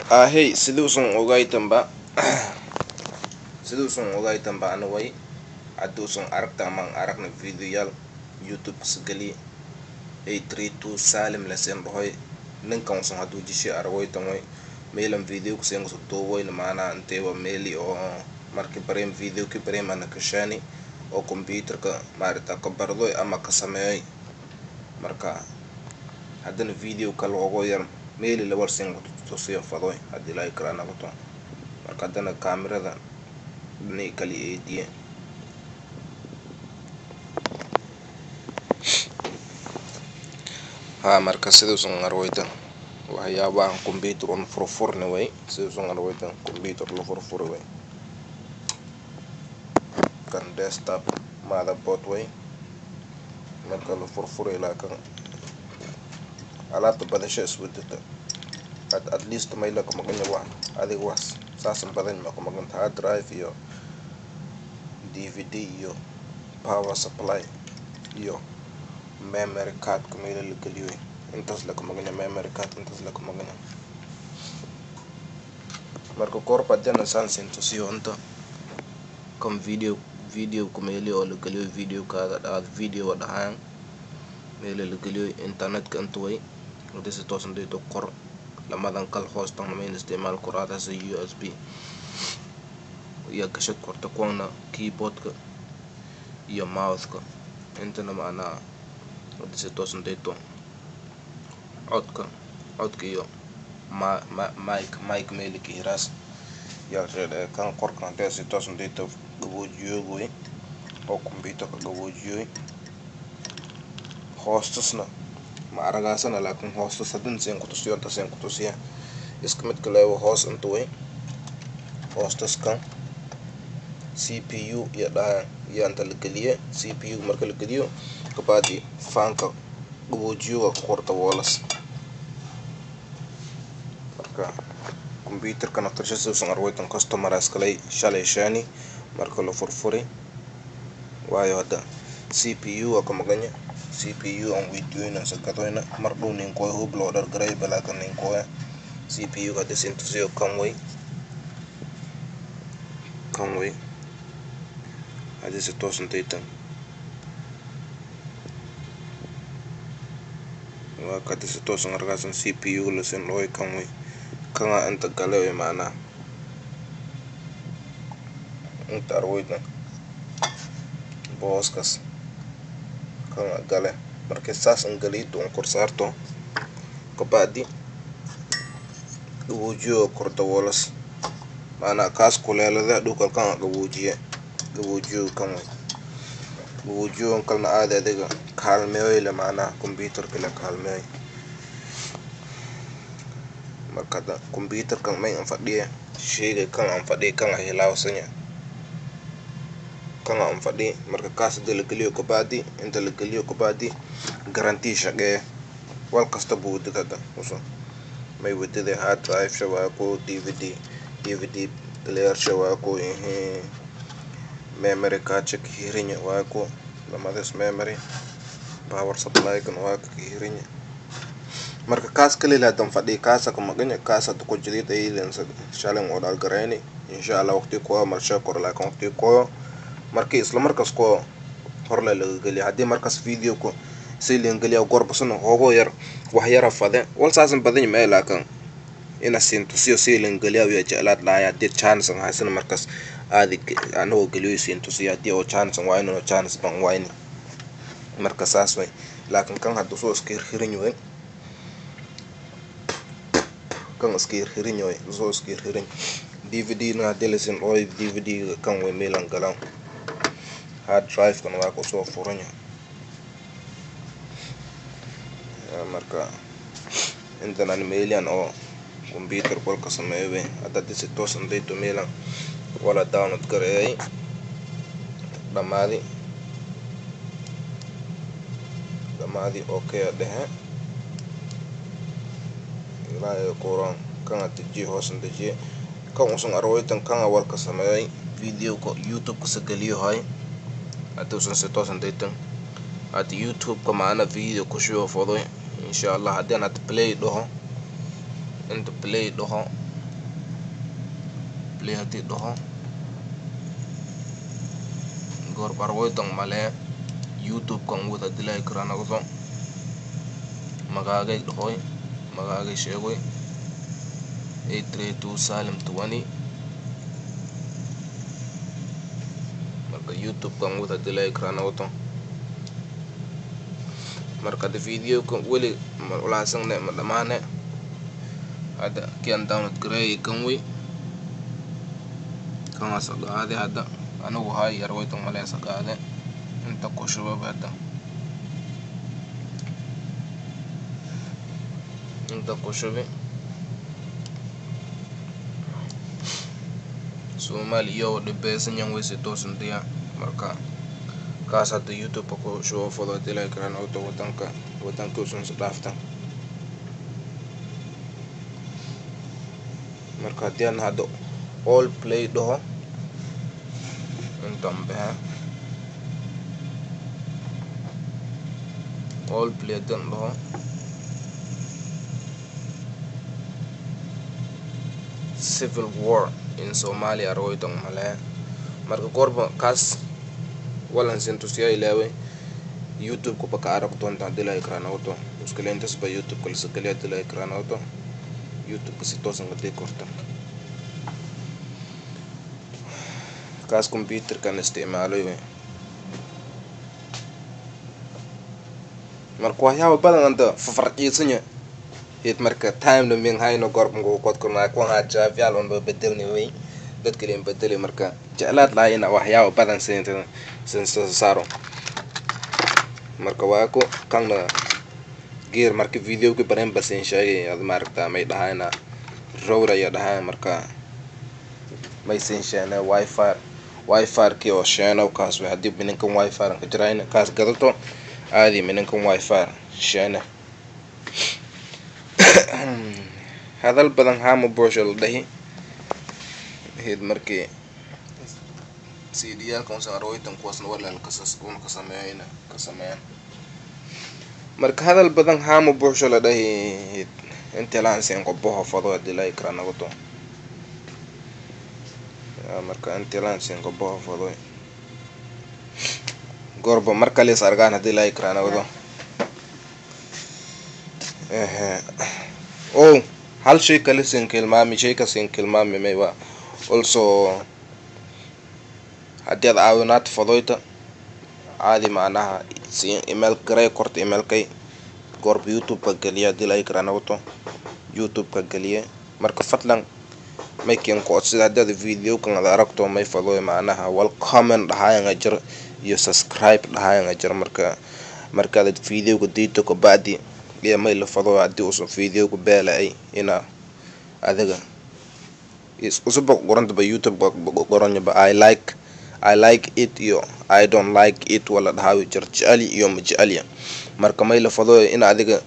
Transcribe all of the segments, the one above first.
Hey, sidusung ogay tamba ana way adusung arak tamang arak na video yal YouTube sagali 832 Salim lesen roy ningkang sung adu jishi arwoy tamoy melam video kuseng su towoy na mana antewa meli o marki parem video ki parem ana kashani o computer ka marita ka bardoy ama kasameyoy marka hadana video kalogo yar meli lawar seng to siya fadoy adilay krana ko to marka hadana camera da ni kali edie marka sidusung arwoytan waxyaabahan computer on furfurne way sidusung arwoytan computer la furfure way kan desktop motherboard way marka la furfure ila kan alaabta badasho isbedeta at least mayla kuma ganya wax adig wax saasan badan ma kuma ganta hard drive iyo DVD iyo power supply iyo memory card kumila la galiyo intaas la kuma ganya memory card intaas la kuma ganya marka korpa dana sansin to si onto kom video kumili o la galiyo video ka da video da han mele la galiyo internet kan toy ودي توصل دي تقر لما ذنقل host من استعمال كرات زي USB يا كشت كرت كونا كيبورد يا ماوس ك انت معنا ودي توصل دي تو عود يو مايك ميلك راس يا كان قر كان دي توصل دي تو جوجوي او كمبيوتر جوجوي hostesna maaragaasana laakiin hostes hadin sen kutusiya iska mid kale hoos intuway hostes kan CPU ya dhaa yanta la geliye CPU marka la geliyo kabadi fanka gaboojiyoga ku qorta wolas marka computerka naftarshadiisa usan arwaytan customeras kale shalay shani marka la furfuri waayo hadda CPU ka maganya CPU ang video na sa katoyna mardo ning ko uploader gray bala kan ning ko CPU ka desintusyo kamway adi se tosun titan wa ka se tosun argasan CPU la sen loy kamway kanga anta galewe mana untar woyna boskas gale marka saas an galito on korsarto kabadi gaboojiyo korta wolas mana kaas kuleelada dhulka kan gaboojiyo kan gaboojiyo kalna aad adiga kaalmeeyo la mana computer kala kaalmeeyo marka da computer kan may an fadhiye sheyga kan an fadhiye kan hilaawsanya kan an fadhi marka kaas la galiyo kabadi inta la galiyo kabadi garanti shaqee wal kasta buu dadada uso may wadada hard drive shawa ko DVD player shawa ko memory card check hirinya wa ko lamadas memory power supply kan wa ko hirinya marka kaas kale la dan fadhi kaasa kuma ganya kaasa to ko jidid ay lensa shalan odal garayni inshallah waqti ko marsha kor la kan waqti ko markii isla markaas ko horle laga galiyo hadii markaas video ko si leen galiyo gorbasano hogo yar wax yara fade wal saasan badan ma laakan ina sinto si leen galiyo ya jalaad laaya did chance an hasan markaas aadi anoo galiyo sinto si hadii oo chance waa inoo chance ban wayni markaas saas way laakin kan haddu soo iskir hirinyo kan iskir hirinyo soo iskir hirin DVD na delesin oo DVD kan way meelan galan hard drive kan waa ko soo furanya marka intan an meelian oo computer kolka sameeyo hadda si toosan dayto meelan wala download gareeyay dhammaadi okay dhahe ilaa qoran kan taji hoosan taji kan usan arwaytan kan warka sameeyay video ko YouTube ka sagaliyo hay atusan se toosan daytan at YouTube kama ana video ku shuo fodo inshallah hadana play doho انت play doho play hadi dhaho gor barwoytan male YouTube kan wada dilay karana godo magagay dhahoy magagay sheegoy 832 Salim 20 marka YouTube kan wada dilay karana godo marka de video kan wali ulaasang ne madamane ada kian download gray kan wi kan asagaade hada anigu hay yarwaytan male asagaade inta ku shabab hada inta ku shabe Somalia de besan yang wisi tosun dia marka kaasa de YouTube ko show follow de like ran auto watanka usun sadafta marka dian hado all play do entam be all play dan do civil war in Somalia roitong male marka korba kas walan sentusia ilawe YouTube ko pakaara ko tonta de like ran auto os clientes ba YouTube ko se cliente de like ran auto YouTube kasi tosan ngade korta kas computer kan isticmaalo we marka waxyaabo badan anta farqiisanya hit marka time no min hayno gorb ngo kod ko ma ko ha jaafiyal on ba bedelni we dadka leen bedeli marka jeclaad laayna waxyaabo badan sen saaro marka waa ko kan gear marka video ku bareen basen sheegay ad marka may dhahayna rawra ya dhahay marka may sen sheena wifi ki oo sheena kaas way hadii minkan wifi ka jirayna kaas gadato aadi minkan wifi sheena hadal badan haamo boshal dhahi hid markii CDL kan sa roitan kuwasna wala kasas una kasameeyna marka hadal badan haamo boshal dhahi inta laan seen qoboho fado dilay karana goto marka inta laan seen qoboho fado gorbo marka lees argaan dilay karana goto oh hal shay kale seen kelmaami shay ka seen kelmaami meewa also hadii aad caawinaad fadoyta caadi macnaha si email garay korta email kay gorb YouTube ka galiya dilay karana goto YouTube ka galiya marka fadlan may keen ko sida dad video kan aad aragto may fadoy macnaha wal comment dhahayan ajir iyo subscribe dhahayan ajir marka aad video ku diito ko baadi iyo may la fado hadii uu video ku beelay ina adaga is usubok qoranta ba YouTube qoranya ba I like it iyo I don't like it wala dhahawi jirjali iyo majali marka may la fado ina adiga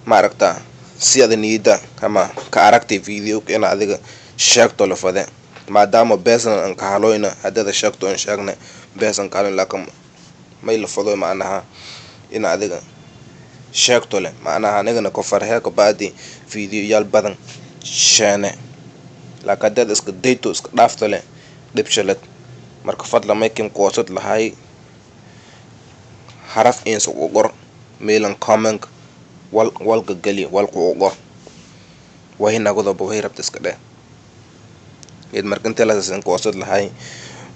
ma aragta si aad niida ama ka aragtay video ina adiga sheegto la fade maadaama beesan an ka haloyna hadada sheegto an sheegna beesan kaalin laakam may la fado macnaha ina adiga sheegto le macnaha anigana ko farxee ko baadi video yal badan sheene la kadad iska dayto iska dhaafto le dibshalad marka fadla making qoosad lahay haraf in soo qor mailan comment wal gali wal qor wayna godo way rabta iska dhe id markan tala san qoosad lahay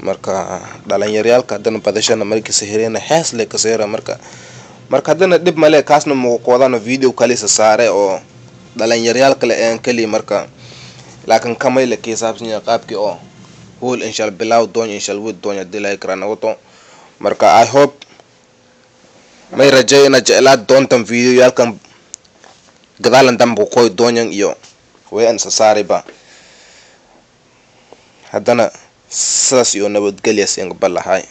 marka dhalinyarayalka hadan badashana markii sahireena hees le ka saara marka hadana dib male kaasna mo qoodana video kale saare oo dhalinyarayalka la kali marka laakin kamay la kiisabsan qaabki oo hool inshallah bilaw doon inshallah wad doon dilay karana wato marka I hope may rajayna jeclaad doontan video yalkan gadalan dambu koy doonyan iyo way an saare ba hadana saas iyo nabad galiyas in balahay